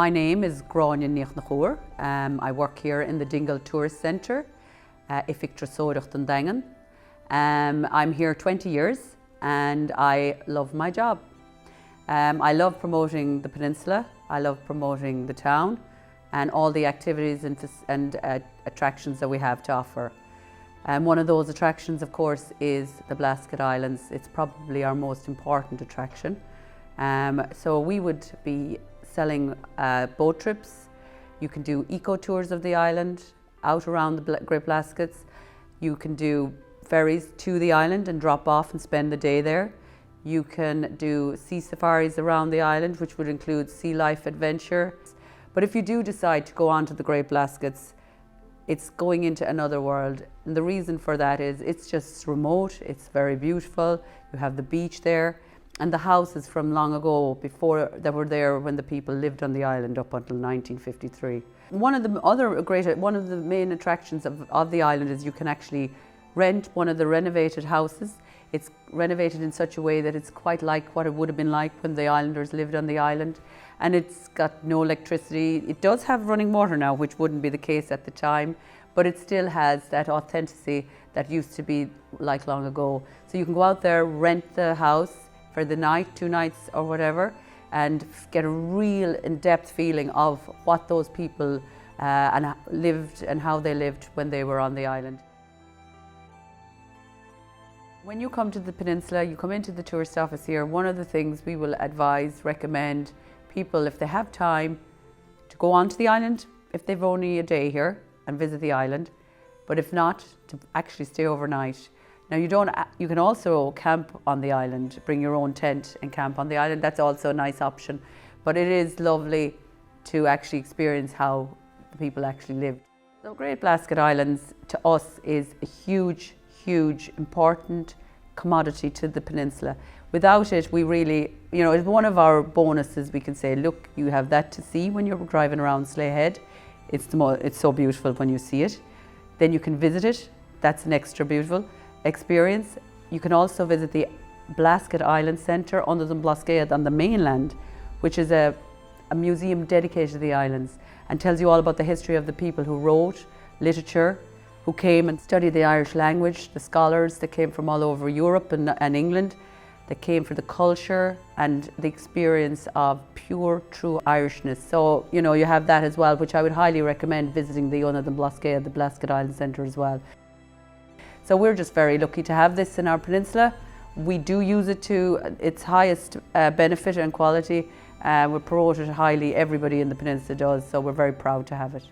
My name is Carione. I work here in the Dingle Tourist Centre, Ifig Trasodach Dandangan. I'm here 20 years and I love my job. I love promoting the peninsula, I love promoting the town and all the activities and attractions that we have to offer. One of those attractions, of course, is the Blasket Islands. It's probably our most important attraction. So we would be selling boat trips. You can do eco tours of the island, out around the Great Blaskets. You can do ferries to the island and drop off and spend the day there. You can do sea safaris around the island, which would include sea life adventure. But if you do decide to go on to the Great Blaskets, it's going into another world. And the reason for that is it's just remote, it's very beautiful. You have the beach there. And the houses from long ago, before that were there when the people lived on the island up until 1953. One of the main attractions of the island is you can actually rent one of the renovated houses. It's renovated in such a way that it's quite like what it would have been like when the islanders lived on the island. And it's got no electricity. It does have running water now, which wouldn't be the case at the time, but it still has that authenticity that used to be like long ago. So you can go out there, rent the house for the night, 2 nights or whatever, and get a real in-depth feeling of what those people lived and how they lived when they were on the island. When you come to the peninsula, you come into the tourist office here, one of the things we will recommend people, if they have time, to go onto the island if they've only a day here and visit the island, but if not, to actually stay overnight. Now you can also camp on the island, bring your own tent and camp on the island. That's also a nice option, but it is lovely to actually experience how the people actually lived. So Great Blasket Islands to us is a huge, important commodity to the peninsula. Without it, we really, it's one of our bonuses. We can say, look, you have that to see when you're driving around Sleigh Head. It's so beautiful when you see it. Then you can visit it. That's an extra beautiful experience. You can also visit the Blasket Island Centre under the Blasket on the mainland, which is a museum dedicated to the islands and tells you all about the history of the people who wrote literature, who came and studied the Irish language, the scholars that came from all over Europe and England, that came for the culture and the experience of pure, true Irishness. So, you have that as well, which I would highly recommend visiting the Blasket Island Centre as well. So we're just very lucky to have this in our peninsula. We do use it to its highest benefit and quality. We promote it highly, everybody in the peninsula does, so we're very proud to have it.